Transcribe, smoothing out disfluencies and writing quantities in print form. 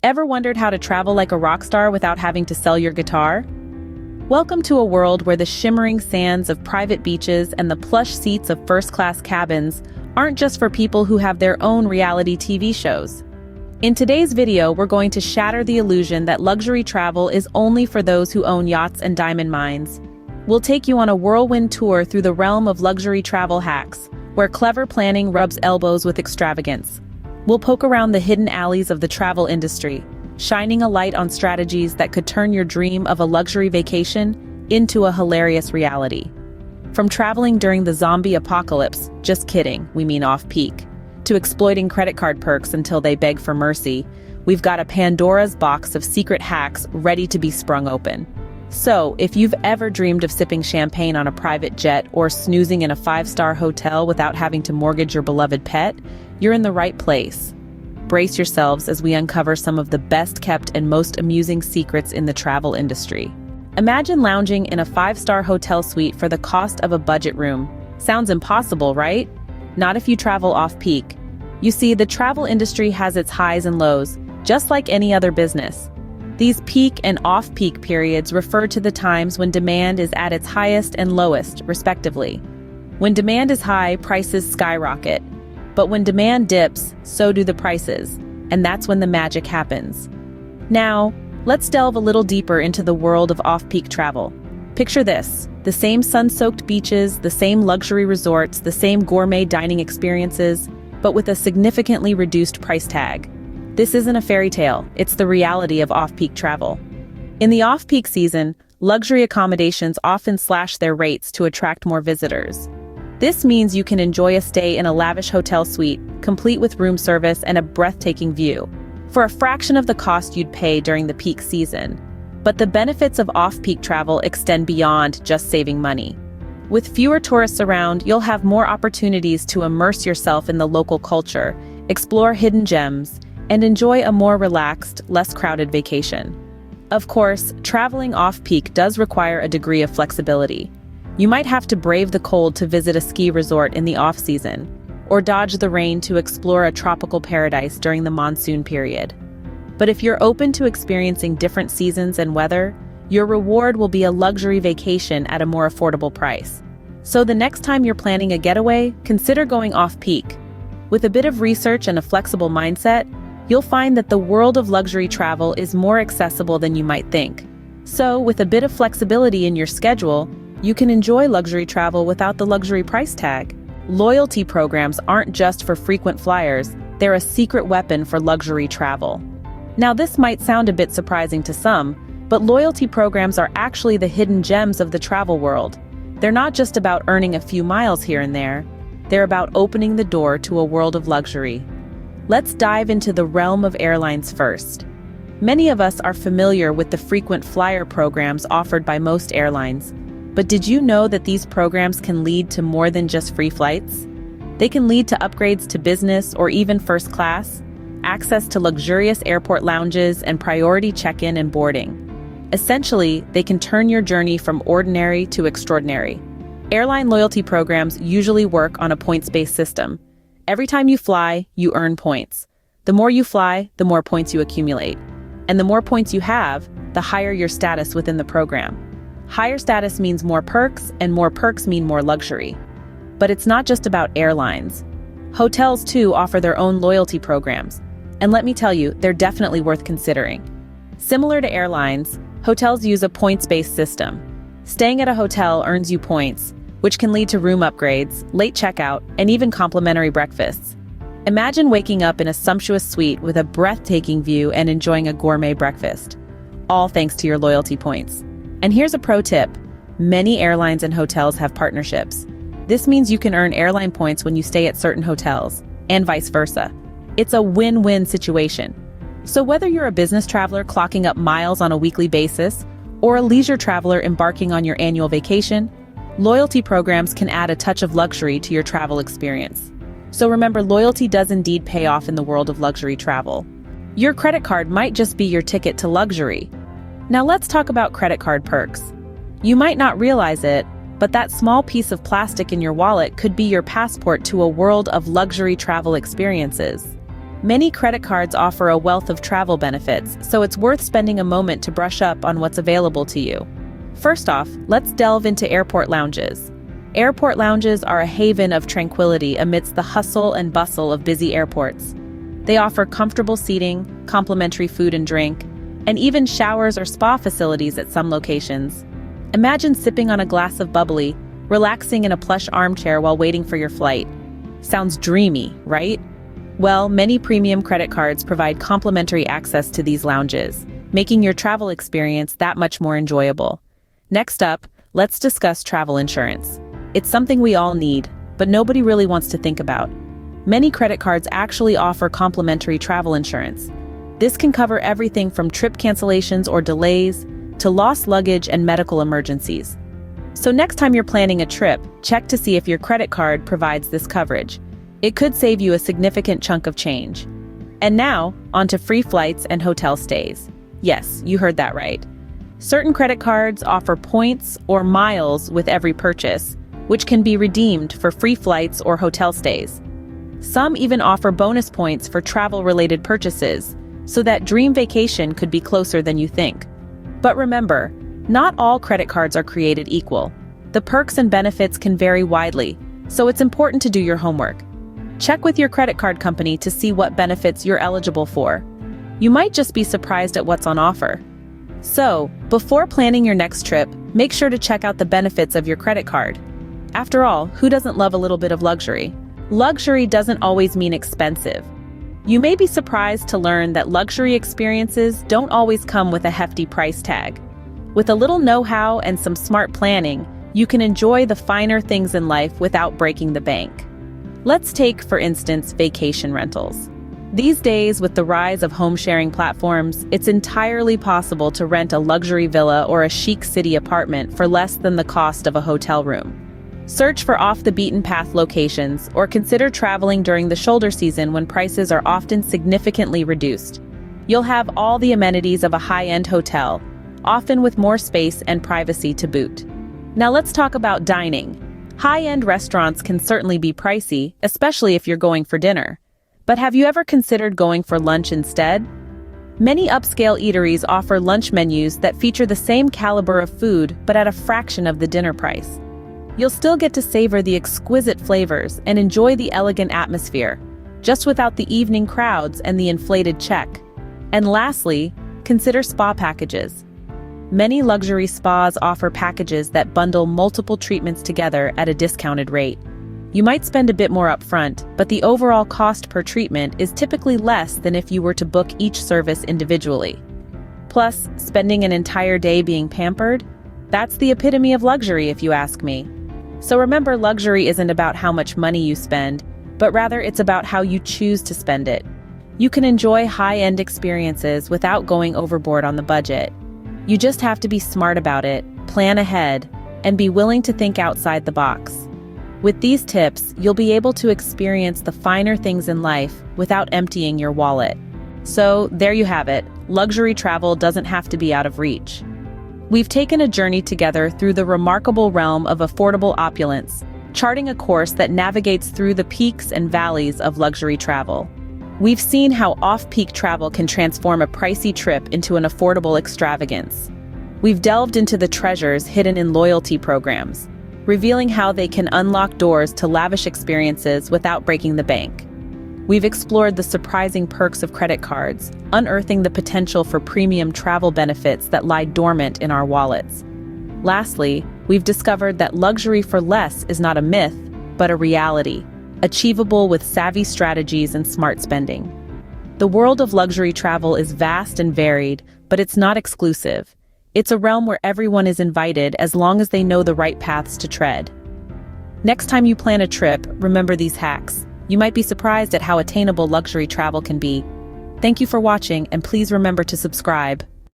Ever wondered how to travel like a rock star without having to sell your guitar? Welcome to a world where the shimmering sands of private beaches and the plush seats of first-class cabins aren't just for people who have their own reality TV shows. In today's video, we're going to shatter the illusion that luxury travel is only for those who own yachts and diamond mines. We'll take you on a whirlwind tour through the realm of luxury travel hacks, where clever planning rubs elbows with extravagance. We'll poke around the hidden alleys of the travel industry, shining a light on strategies that could turn your dream of a luxury vacation into a hilarious reality. From traveling during the zombie apocalypse, just kidding, we mean off-peak, to exploiting credit card perks until they beg for mercy, we've got a Pandora's box of secret hacks ready to be sprung open. So, if you've ever dreamed of sipping champagne on a private jet or snoozing in a five-star hotel without having to mortgage your beloved pet, you're in the right place. Brace yourselves as we uncover some of the best-kept and most amusing secrets in the travel industry. Imagine lounging in a five-star hotel suite for the cost of a budget room. Sounds impossible, right? Not if you travel off-peak. You see, the travel industry has its highs and lows, just like any other business. These peak and off-peak periods refer to the times when demand is at its highest and lowest, respectively. When demand is high, prices skyrocket. But when demand dips, so do the prices, and that's when the magic happens. Now, let's delve a little deeper into the world of off-peak travel. Picture this: the same sun-soaked beaches, the same luxury resorts, the same gourmet dining experiences, but with a significantly reduced price tag. This isn't a fairy tale, it's the reality of off-peak travel. In the off-peak season, luxury accommodations often slash their rates to attract more visitors. This means you can enjoy a stay in a lavish hotel suite, complete with room service and a breathtaking view, for a fraction of the cost you'd pay during the peak season. But the benefits of off-peak travel extend beyond just saving money. With fewer tourists around, you'll have more opportunities to immerse yourself in the local culture, explore hidden gems, and enjoy a more relaxed, less crowded vacation. Of course, traveling off-peak does require a degree of flexibility. You might have to brave the cold to visit a ski resort in the off-season, or dodge the rain to explore a tropical paradise during the monsoon period. But if you're open to experiencing different seasons and weather, your reward will be a luxury vacation at a more affordable price. So the next time you're planning a getaway, consider going off-peak. With a bit of research and a flexible mindset, you'll find that the world of luxury travel is more accessible than you might think. So, with a bit of flexibility in your schedule, you can enjoy luxury travel without the luxury price tag. Loyalty programs aren't just for frequent flyers, they're a secret weapon for luxury travel. Now, this might sound a bit surprising to some, but loyalty programs are actually the hidden gems of the travel world. They're not just about earning a few miles here and there, they're about opening the door to a world of luxury. Let's dive into the realm of airlines first. Many of us are familiar with the frequent flyer programs offered by most airlines. But did you know that these programs can lead to more than just free flights? They can lead to upgrades to business or even first class, access to luxurious airport lounges, and priority check-in and boarding. Essentially, they can turn your journey from ordinary to extraordinary. Airline loyalty programs usually work on a points-based system. Every time you fly, you earn points. The more you fly, the more points you accumulate. And the more points you have, the higher your status within the program. Higher status means more perks, and more perks mean more luxury. But it's not just about airlines. Hotels, too, offer their own loyalty programs. And let me tell you, they're definitely worth considering. Similar to airlines, hotels use a points-based system. Staying at a hotel earns you points, which can lead to room upgrades, late checkout, and even complimentary breakfasts. Imagine waking up in a sumptuous suite with a breathtaking view and enjoying a gourmet breakfast, all thanks to your loyalty points. And here's a pro tip: many airlines and hotels have partnerships. This means you can earn airline points when you stay at certain hotels, and vice versa. It's a win-win situation. So whether you're a business traveler clocking up miles on a weekly basis, or a leisure traveler embarking on your annual vacation, loyalty programs can add a touch of luxury to your travel experience. So remember, loyalty does indeed pay off in the world of luxury travel. Your credit card might just be your ticket to luxury. Now let's talk about credit card perks. You might not realize it, but that small piece of plastic in your wallet could be your passport to a world of luxury travel experiences. Many credit cards offer a wealth of travel benefits, so it's worth spending a moment to brush up on what's available to you. First off, let's delve into airport lounges. Airport lounges are a haven of tranquility amidst the hustle and bustle of busy airports. They offer comfortable seating, complimentary food and drink, and even showers or spa facilities at some locations. Imagine sipping on a glass of bubbly, relaxing in a plush armchair while waiting for your flight. Sounds dreamy, right? Well, many premium credit cards provide complimentary access to these lounges, making your travel experience that much more enjoyable. Next up, let's discuss travel insurance. It's something we all need, but nobody really wants to think about. Many credit cards actually offer complimentary travel insurance. This can cover everything from trip cancellations or delays to lost luggage and medical emergencies. So next time you're planning a trip, check to see if your credit card provides this coverage. It could save you a significant chunk of change. And now, onto free flights and hotel stays. Yes, you heard that right. Certain credit cards offer points or miles with every purchase, which can be redeemed for free flights or hotel stays. Some even offer bonus points for travel-related purchases, so that dream vacation could be closer than you think. But remember, not all credit cards are created equal. The perks and benefits can vary widely, so it's important to do your homework. Check with your credit card company to see what benefits you're eligible for. You might just be surprised at what's on offer. So, before planning your next trip, make sure to check out the benefits of your credit card. After all, who doesn't love a little bit of luxury? Luxury doesn't always mean expensive. You may be surprised to learn that luxury experiences don't always come with a hefty price tag. With a little know-how and some smart planning, you can enjoy the finer things in life without breaking the bank. Let's take, for instance, vacation rentals. These days, with the rise of home-sharing platforms, it's entirely possible to rent a luxury villa or a chic city apartment for less than the cost of a hotel room. Search for off-the-beaten-path locations or consider traveling during the shoulder season when prices are often significantly reduced. You'll have all the amenities of a high-end hotel, often with more space and privacy to boot. Now let's talk about dining. High-end restaurants can certainly be pricey, especially if you're going for dinner. But have you ever considered going for lunch instead? Many upscale eateries offer lunch menus that feature the same caliber of food but at a fraction of the dinner price. You'll still get to savor the exquisite flavors and enjoy the elegant atmosphere, just without the evening crowds and the inflated check. And lastly, consider spa packages. Many luxury spas offer packages that bundle multiple treatments together at a discounted rate. You might spend a bit more upfront, but the overall cost per treatment is typically less than if you were to book each service individually. Plus, spending an entire day being pampered? That's the epitome of luxury, if you ask me. So remember, luxury isn't about how much money you spend, but rather it's about how you choose to spend it. You can enjoy high-end experiences without going overboard on the budget. You just have to be smart about it, plan ahead, and be willing to think outside the box. With these tips, you'll be able to experience the finer things in life without emptying your wallet. So, there you have it. Luxury travel doesn't have to be out of reach. We've taken a journey together through the remarkable realm of affordable opulence, charting a course that navigates through the peaks and valleys of luxury travel. We've seen how off-peak travel can transform a pricey trip into an affordable extravagance. We've delved into the treasures hidden in loyalty programs, revealing how they can unlock doors to lavish experiences without breaking the bank. We've explored the surprising perks of credit cards, unearthing the potential for premium travel benefits that lie dormant in our wallets. Lastly, we've discovered that luxury for less is not a myth, but a reality, achievable with savvy strategies and smart spending. The world of luxury travel is vast and varied, but it's not exclusive. It's a realm where everyone is invited as long as they know the right paths to tread. Next time you plan a trip, remember these hacks. You might be surprised at how attainable luxury travel can be. Thank you for watching, and please remember to subscribe.